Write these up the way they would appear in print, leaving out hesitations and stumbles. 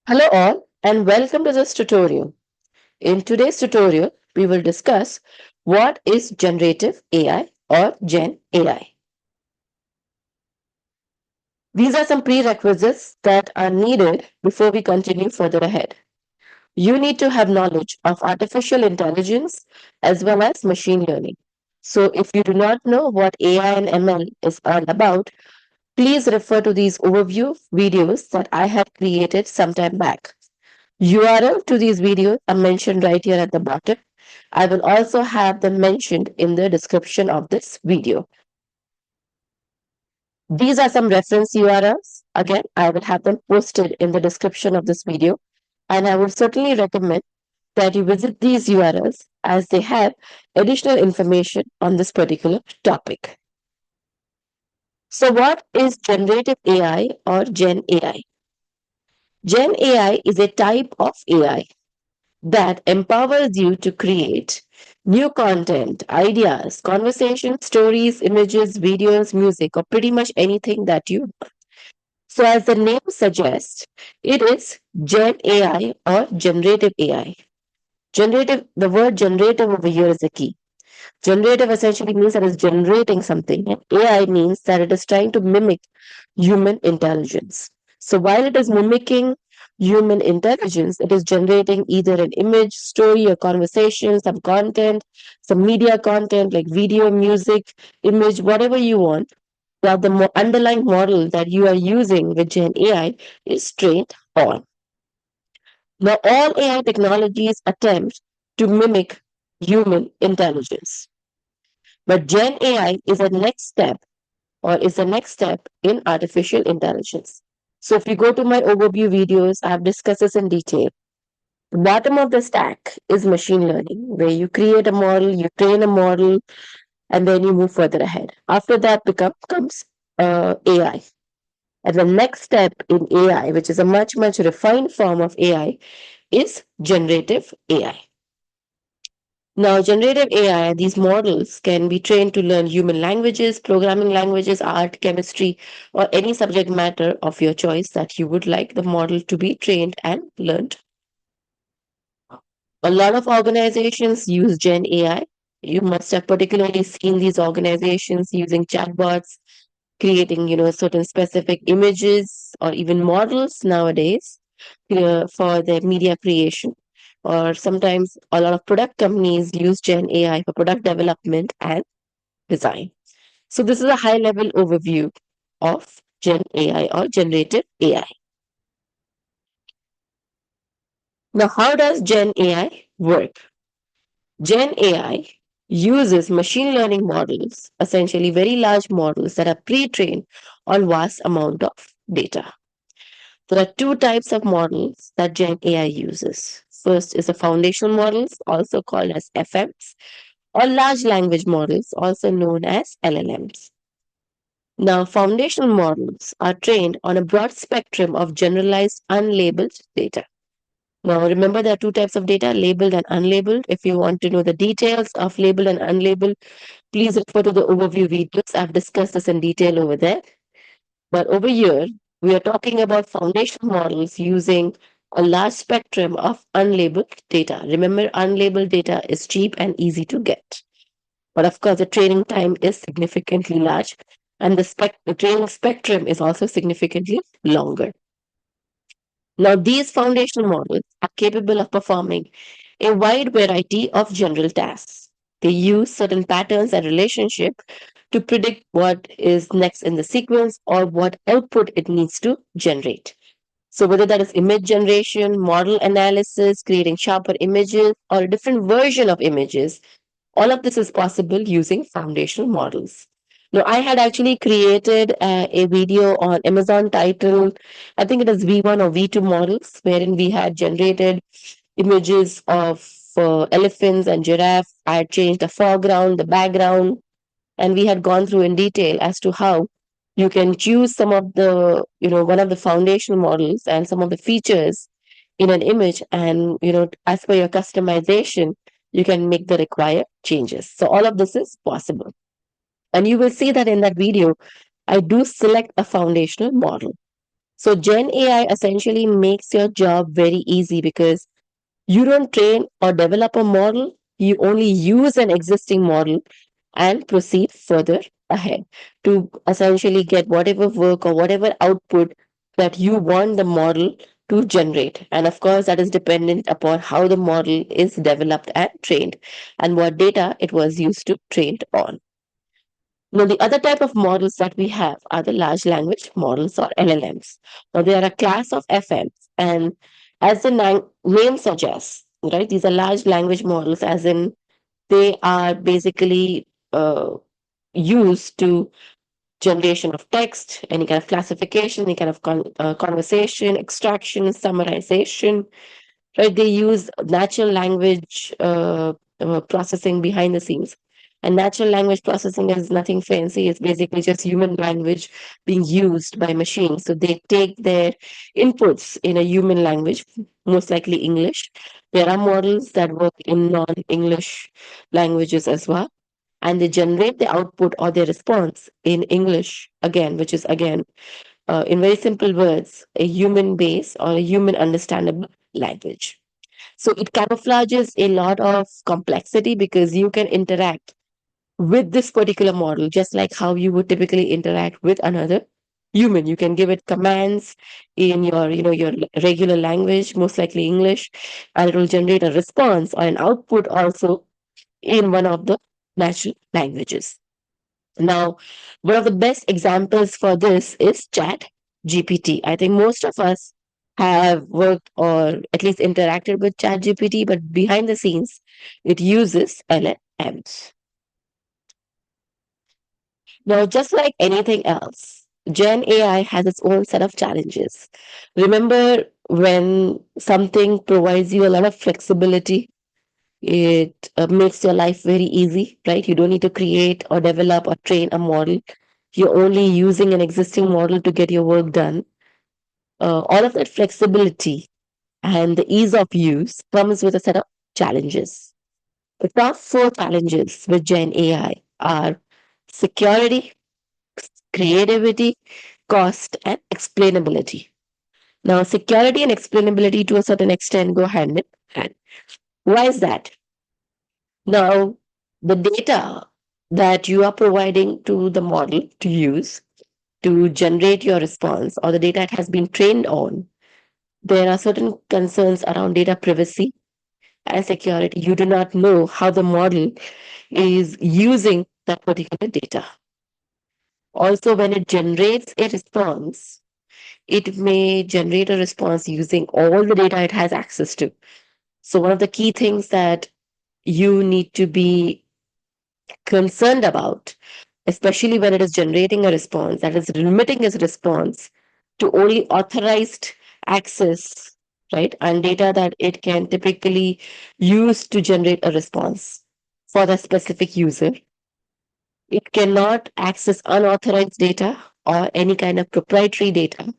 Hello all and welcome to this tutorial. In today's tutorial, we will discuss what is generative AI or Gen AI. These are some prerequisites that are needed before we continue further ahead. You need to have knowledge of artificial intelligence as well as machine learning. So if you do not know what AI and ML is all about, please refer to these overview videos that I had created sometime back. URL to these videos are mentioned right here at the bottom. I will also have them mentioned in the description of this video. These are some reference URLs. Again, I will have them posted in the description of this video. And I would certainly recommend that you visit these URLs as they have additional information on this particular topic. So, what is generative AI or Gen AI? Gen AI is a type of AI that empowers you to create new content, ideas, conversations, stories, images, videos, music, or pretty much anything that you want. So, as the name suggests, it is Gen AI or generative AI. Generative, the word generative over here is the key. Generative essentially means that it's generating something, and AI means that it is trying to mimic human intelligence. So while it is mimicking human intelligence, it is generating either an image, story, or conversation, some content, some media content like video, music, image, whatever you want. That the underlying model that you are using with Gen AI is trained on. Now, all AI technologies attempt to mimic human intelligence. But Gen AI is a next step or is the next step in artificial intelligence. So if you go to my overview videos, I've discussed this in detail. The bottom of the stack is machine learning, where you create a model, you train a model, and then you move further ahead. After that comes AI. And the next step in AI, which is a much, much refined form of AI, is generative AI. Now, generative AI, these models can be trained to learn human languages, programming languages, art, chemistry, or any subject matter of your choice that you would like the model to be trained and learned. A lot of organizations use Gen AI. You must have particularly seen these organizations using chatbots, creating, certain specific images or even models nowadays for their media creation. Or sometimes a lot of product companies use Gen AI for product development and design. So this is a high level overview of Gen AI or generative AI. Now, how does Gen AI work? Gen AI uses machine learning models, essentially very large models that are pre-trained on vast amount of data. There are two types of models that Gen AI uses. First is the foundational models, also called as FMs, or large language models, also known as LLMs. Now, foundational models are trained on a broad spectrum of generalized unlabeled data. Now, remember there are two types of data, labeled and unlabeled. If you want to know the details of labeled and unlabeled, please refer to the overview videos. I've discussed this in detail over there. But over here, we are talking about foundational models using a large spectrum of unlabeled data. Remember, unlabeled data is cheap and easy to get. But of course, the training time is significantly large, and the training spectrum is also significantly longer. Now, these foundational models are capable of performing a wide variety of general tasks. They use certain patterns and relationship to predict what is next in the sequence or what output it needs to generate. So, whether that is image generation, model analysis, creating sharper images, or a different version of images, all of this is possible using foundational models. Now, I had actually created a video on Amazon title, I think it is V1 or V2 models, wherein we had generated images of elephants and giraffe. I had changed the foreground, the background, and we had gone through in detail as to how you can choose some of the, one of the foundational models and some of the features in an image, and as per your customization you can make the required changes. So all of this is possible, and you will see that in that video I do select a foundational model. So Gen AI essentially makes your job very easy because you don't train or develop a model, you only use an existing model and proceed further ahead to essentially get whatever work or whatever output that you want the model to generate. And of course, that is dependent upon how the model is developed and trained and what data it was used to train on. Now, the other type of models that we have are the large language models or LLMs. Now, they are a class of FMs, and as the name suggests, right, these are large language models, as in they are basically used to generation of text, any kind of classification, any kind of conversation, extraction, summarization, right? They use natural language processing behind the scenes. And natural language processing is nothing fancy. It's basically just human language being used by machines. So they take their inputs in a human language, most likely English. There are models that work in non-English languages as well, and they generate the output or their response in English again, which is again, in very simple words, a human base or a human understandable language. So it camouflages a lot of complexity because you can interact with this particular model just like how you would typically interact with another human. You can give it commands in your, your regular language, most likely English, and it will generate a response or an output also in one of the natural languages. Now, one of the best examples for this is Chat GPT. I think most of us have worked or at least interacted with Chat GPT, but behind the scenes, it uses LLMs. Now, just like anything else, Gen AI has its own set of challenges. Remember when something provides you a lot of flexibility, it makes your life very easy, right? You don't need to create or develop or train a model. You're only using an existing model to get your work done. All of that flexibility and the ease of use comes with a set of challenges. The top four challenges with Gen AI are security, creativity, cost, and explainability. Now, security and explainability to a certain extent go hand in hand. Why is that? Now, the data that you are providing to the model to use to generate your response or the data it has been trained on, there are certain concerns around data privacy and security. You do not know how the model is using that particular data. Also, when it generates a response, it may generate a response using all the data it has access to. So, one of the key things that you need to be concerned about, especially when it is generating a response that is limiting its response to only authorized access, right? And data that it can typically use to generate a response for the specific user. It cannot access unauthorized data or any kind of proprietary data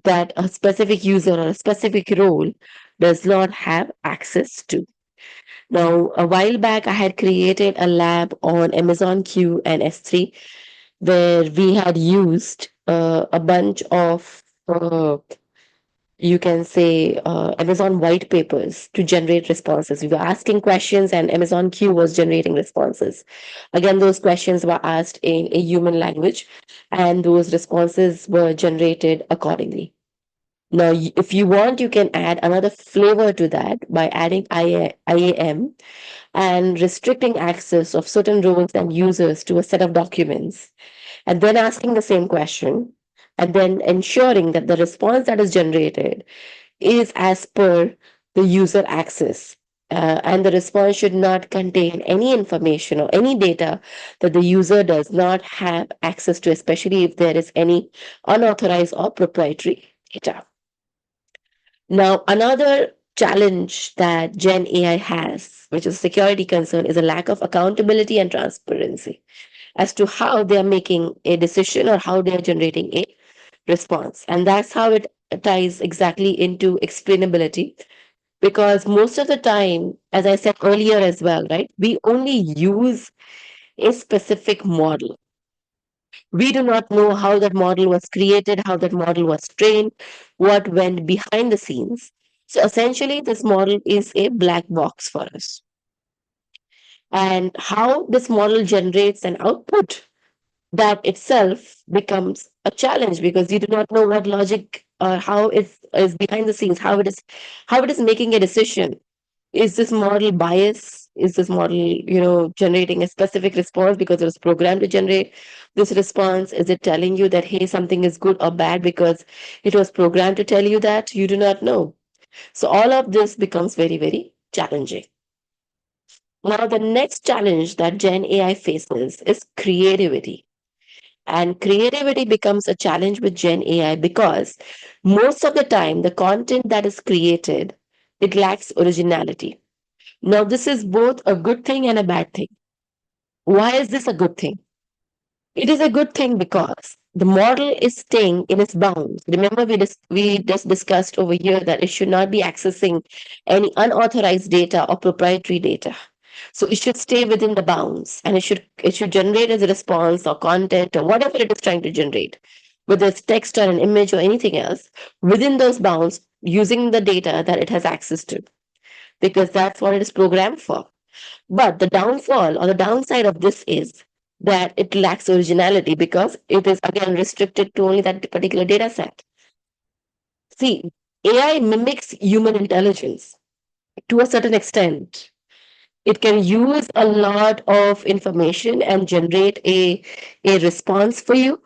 that a specific user or a specific role does not have access to. Now, a while back, I had created a lab on Amazon Q and S3 where we had used a bunch of, you can say, Amazon white papers to generate responses. We were asking questions, and Amazon Q was generating responses. Again, those questions were asked in a human language, and those responses were generated accordingly. Now, if you want, you can add another flavor to that by adding IAM and restricting access of certain roles and users to a set of documents, and then asking the same question, and then ensuring that the response that is generated is as per the user access. And the response should not contain any information or any data that the user does not have access to, especially if there is any unauthorized or proprietary data. Now, another challenge that Gen AI has, which is a security concern, is a lack of accountability and transparency as to how they are making a decision or how they are generating a response. And that's how it ties exactly into explainability. Because most of the time, as I said earlier as well, right, we only use a specific model. We do not know how that model was created, how that model was trained, what went behind the scenes. So essentially, this model is a black box for us. And how this model generates an output, that itself becomes a challenge, because you do not know what logic or how it is behind the scenes, how it is making a decision. Is this model biased? Is this model, generating a specific response because it was programmed to generate this response? Is it telling you that, hey, something is good or bad because it was programmed to tell you that? You do not know. So all of this becomes very, very challenging. Now, the next challenge that Gen AI faces is creativity. And creativity becomes a challenge with Gen AI because most of the time, the content that is created, it lacks originality. Now, this is both a good thing and a bad thing. Why is this a good thing? It is a good thing because the model is staying in its bounds. Remember, we just discussed over here that it should not be accessing any unauthorized data or proprietary data. So it should stay within the bounds, and it should generate as a response or content or whatever it is trying to generate, whether it's text or an image or anything else, within those bounds, using the data that it has access to, because that's what it is programmed for. But the downfall or the downside of this is that it lacks originality because it is again restricted to only that particular data set. See, AI mimics human intelligence to a certain extent. It can use a lot of information and generate a response for you,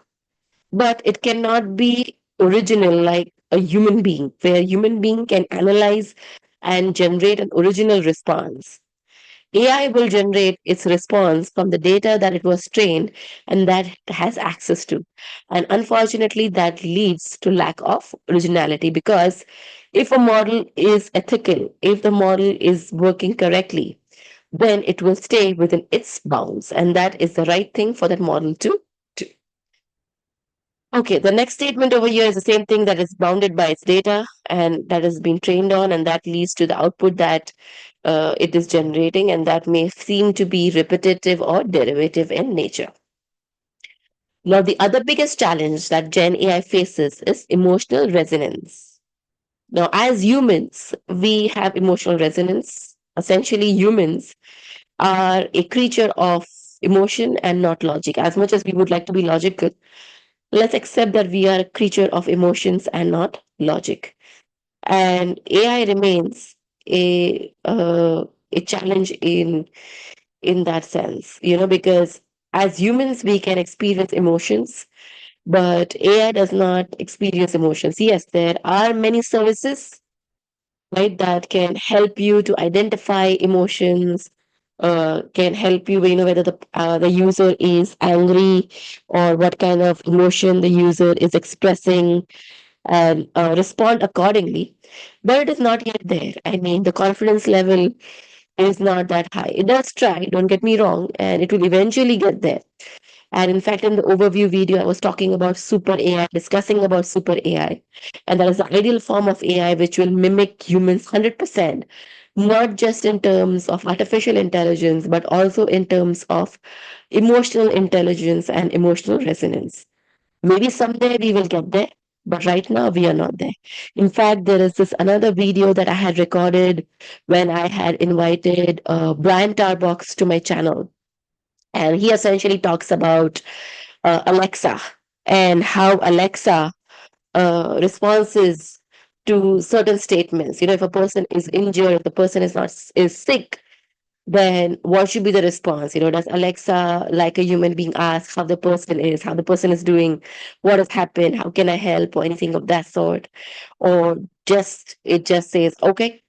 but it cannot be original like a human being, where a human being can analyze and generate an original response. AI will generate its response from the data that it was trained and that it has access to. And unfortunately, that leads to lack of originality, because if a model is ethical, if the model is working correctly, then it will stay within its bounds. And that is the right thing for that model to do. Okay, the next statement over here is the same thing, that is bounded by its data and that has been trained on, and that leads to the output that it is generating, and that may seem to be repetitive or derivative in nature. Now, the other biggest challenge that Gen AI faces is emotional resonance. Now, as humans, we have emotional resonance. Essentially, humans are a creature of emotion and not logic. As much as we would like to be logical, let's accept that we are a creature of emotions and not logic. And AI remains a challenge in that sense, because as humans we can experience emotions, but AI does not experience emotions. Yes, there are many services, right, that can help you to identify emotions, can help you, whether the user is angry or what kind of emotion the user is expressing, and respond accordingly. But it is not yet there. I mean, the confidence level is not that high. It does try, don't get me wrong, and it will eventually get there. And in fact, in the overview video, I was talking about super AI, discussing about super AI. And that is the ideal form of AI which will mimic humans 100%, not just in terms of artificial intelligence, but also in terms of emotional intelligence and emotional resonance. Maybe someday we will get there, but right now we are not there. In fact, there is this another video that I had recorded when I had invited Brian Tarbox to my channel. And he essentially talks about Alexa and how Alexa responses to certain statements. If a person is injured, if the person is not is sick, then what should be the response? Does Alexa, like a human being, ask how the person is doing, what has happened, how can I help, or anything of that sort? Or just it just says, okay,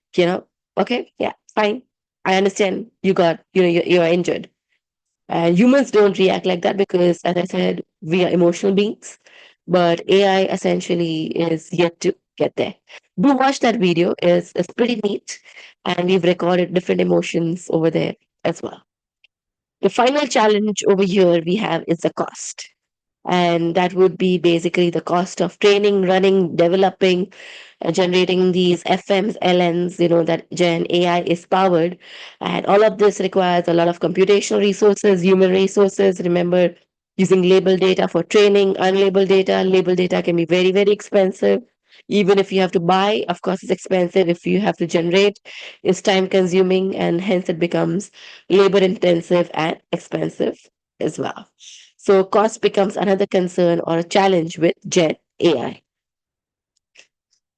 okay, yeah, fine. I understand you got, you're injured. And humans don't react like that because, as I said, we are emotional beings. But AI essentially is yet to get there. Do watch that video. It's pretty neat. And we've recorded different emotions over there as well. The final challenge over here we have is the cost. And that would be basically the cost of training, running, developing, generating these FMs, LNs, that Gen AI is powered. And all of this requires a lot of computational resources, human resources. Remember, using label data for training, unlabeled data. Label data can be very, very expensive. Even if you have to buy, of course, it's expensive. If you have to generate, it's time consuming, and hence it becomes labor intensive and expensive as well. So, cost becomes another concern or a challenge with Gen AI.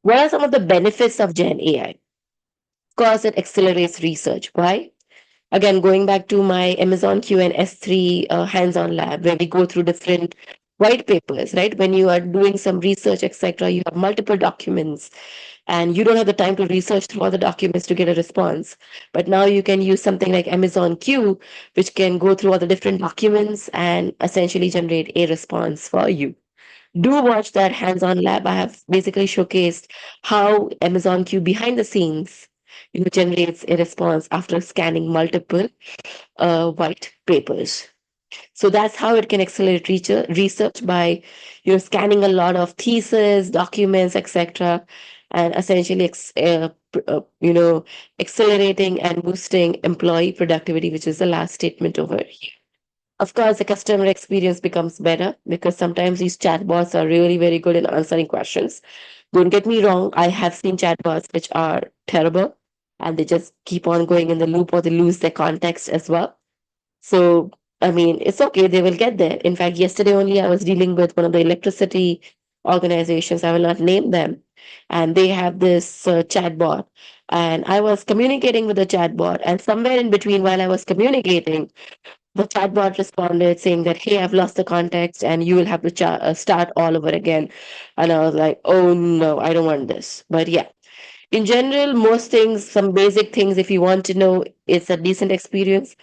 What are some of the benefits of Gen AI? Of course, it accelerates research. Why? Again, going back to my Amazon Q and S3 hands-on lab, where we go through different white papers, right? When you are doing some research, etc., you have multiple documents, and you don't have the time to research through all the documents to get a response. But now you can use something like Amazon Q, which can go through all the different documents and essentially generate a response for you. Do watch that hands-on lab. I have basically showcased how Amazon Q behind the scenes, generates a response after scanning multiple white papers. So that's how it can accelerate research by, scanning a lot of theses, documents, etc., and essentially, accelerating and boosting employee productivity, which is the last statement over here. Of course, the customer experience becomes better because sometimes these chatbots are really very good in answering questions. Don't get me wrong, I have seen chatbots which are terrible and they just keep on going in the loop or they lose their context as well. So, I mean, it's okay, they will get there. In fact, yesterday only I was dealing with one of the electricity organizations, I will not name them, and they have this chatbot. And I was communicating with the chatbot, and somewhere in between, while I was communicating, the chatbot responded saying that, hey, I've lost the context and you will have to start all over again. And I was like, oh no, I don't want this. But yeah, in general, most things, some basic things, if you want to know, it's a decent experience.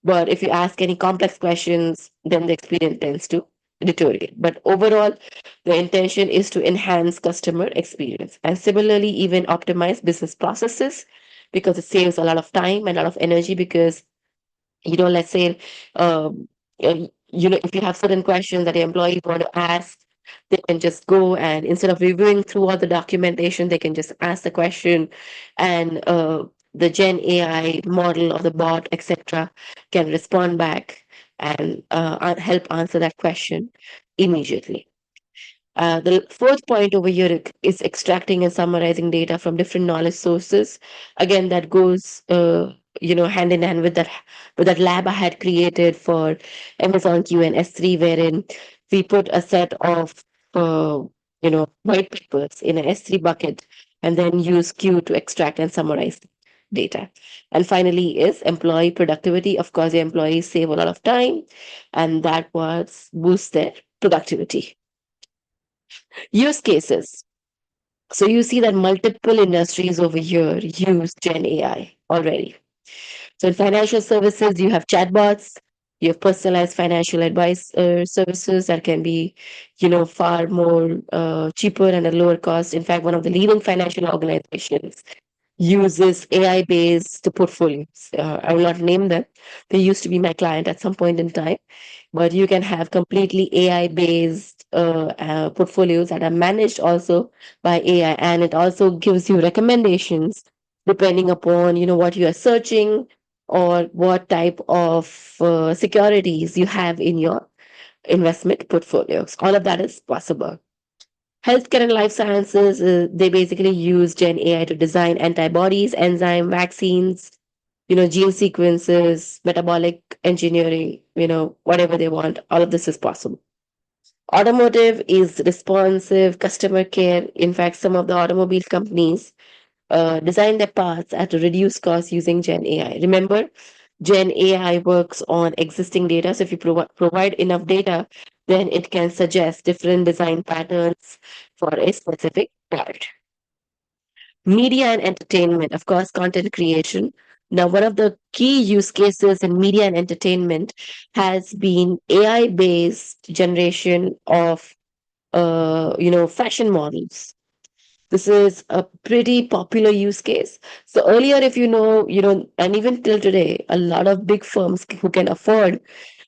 But if you ask any complex questions, then the experience tends to deteriorate. But overall, the intention is to enhance customer experience and similarly, even optimize business processes because it saves a lot of time and a lot of energy because let's say, um, if you have certain questions that the employees want to ask, they can just go and instead of reviewing through all the documentation, they can just ask the question, and the Gen AI model or the bot, etc., can respond back and help answer that question immediately. The fourth point over here is extracting and summarizing data from different knowledge sources. Again, that goes, hand in hand with that lab I had created for Amazon Q and S3, wherein we put a set of, white papers in an S3 bucket and then use Q to extract and summarize data. And finally, is employee productivity. Of course, the employees save a lot of time, and that was boost their productivity. Use cases. So you see that multiple industries over here use Gen AI already. So in financial services, you have chatbots, you have personalized financial advice services that can be, far more cheaper and at lower cost. In fact, one of the leading financial organizations uses AI based portfolios. I will not name them. They used to be my client at some point in time, but you can have completely AI based portfolios that are managed also by AI, and it also gives you recommendations depending upon what you are searching or what type of securities you have in your investment portfolios. All of that is possible. Healthcare and life sciences, they basically use Gen AI to design antibodies, enzyme, vaccines, gene sequences, metabolic engineering, whatever they want. All of this is possible. Automotive is responsive customer care. In fact, some of the automobile companies design their parts at a reduced cost using Gen AI. Remember, Gen AI works on existing data. So if you provide enough data, then it can suggest different design patterns for a specific part. Media and entertainment, of course, content creation. Now, one of the key use cases in media and entertainment has been AI based generation of fashion models. This is a pretty popular use case. So earlier, if and even till today, a lot of big firms who can afford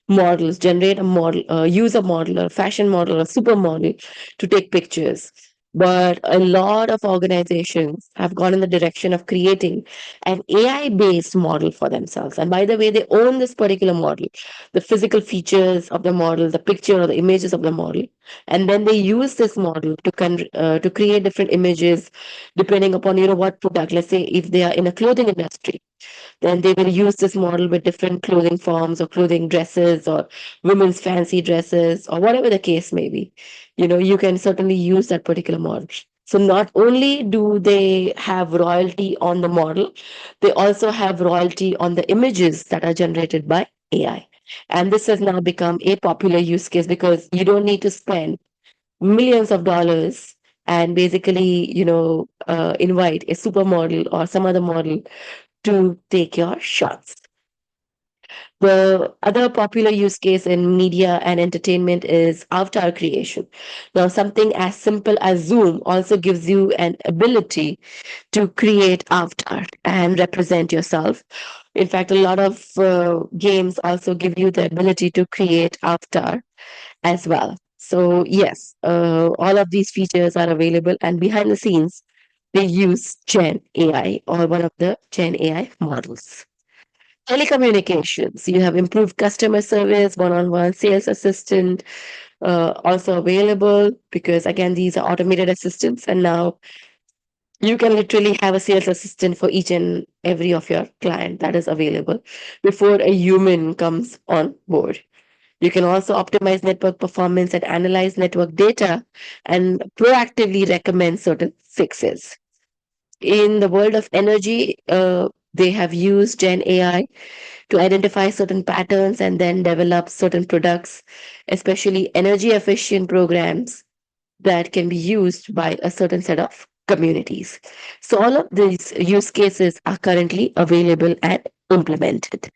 models, generate a model, use a model or a fashion model or a supermodel to take pictures. But a lot of organizations have gone in the direction of creating an AI based model for themselves. And by the way, they own this particular model, the physical features of the model, the picture or the images of the model. And then they use this model to create different images depending upon, what product. Let's say if they are in a clothing industry, then they will use this model with different clothing forms or clothing dresses or women's fancy dresses or whatever the case may be. You can certainly use that particular model. So not only do they have royalty on the model, they also have royalty on the images that are generated by AI. And this has now become a popular use case because you don't need to spend millions of dollars and basically, invite a supermodel or some other model to take your shots. The other popular use case in media and entertainment is avatar creation. Now, something as simple as Zoom also gives you an ability to create avatar and represent yourself. In fact, a lot of games also give you the ability to create avatar as well. So, yes, all of these features are available, and behind the scenes, they use Gen AI or one of the Gen AI models. Telecommunications, you have improved customer service, one on one sales assistant, also available because, again, these are automated assistants. And now you can literally have a sales assistant for each and every of your client that is available before a human comes on board. You can also optimize network performance and analyze network data and proactively recommend certain fixes. In the world of energy, they have used Gen AI to identify certain patterns and then develop certain products, especially energy efficient programs that can be used by a certain set of communities. So, all of these use cases are currently available and implemented.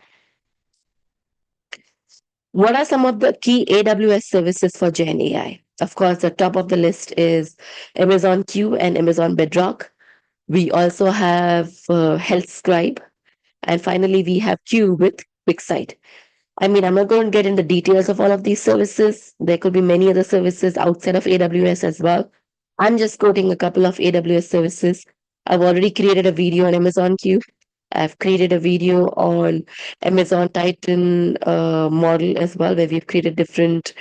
What are some of the key AWS services for Gen AI? Of course, the top of the list is Amazon Q and Amazon Bedrock. We also have Health Scribe. And finally, we have Q with QuickSight. I mean, I'm not going to get into details of all of these services. There could be many other services outside of AWS as well. I'm just quoting a couple of AWS services. I've already created a video on Amazon Q. I've created a video on Amazon Titan model as well, where we've created different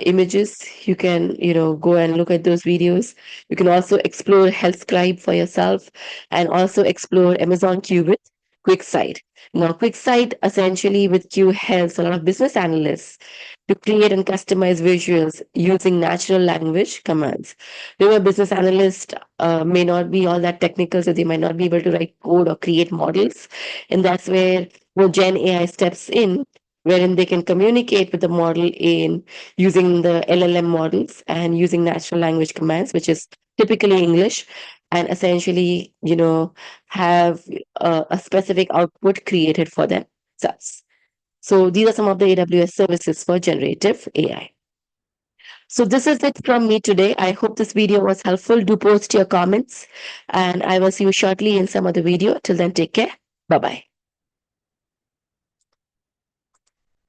images. You can, go and look at those videos. You can also explore Health Scribe for yourself and also explore Amazon Q with QuickSight. Now, QuickSight essentially with Q helps a lot of business analysts to create and customize visuals using natural language commands. Business analysts may not be all that technical, so they might not be able to write code or create models. And that's where Gen AI steps in, wherein they can communicate with the model in using the LLM models and using natural language commands, which is typically English, and essentially, have a specific output created for themselves. So these are some of the AWS services for generative AI. So this is it from me today. I hope this video was helpful. Do post your comments and I will see you shortly in some other video. Till then, take care. Bye bye.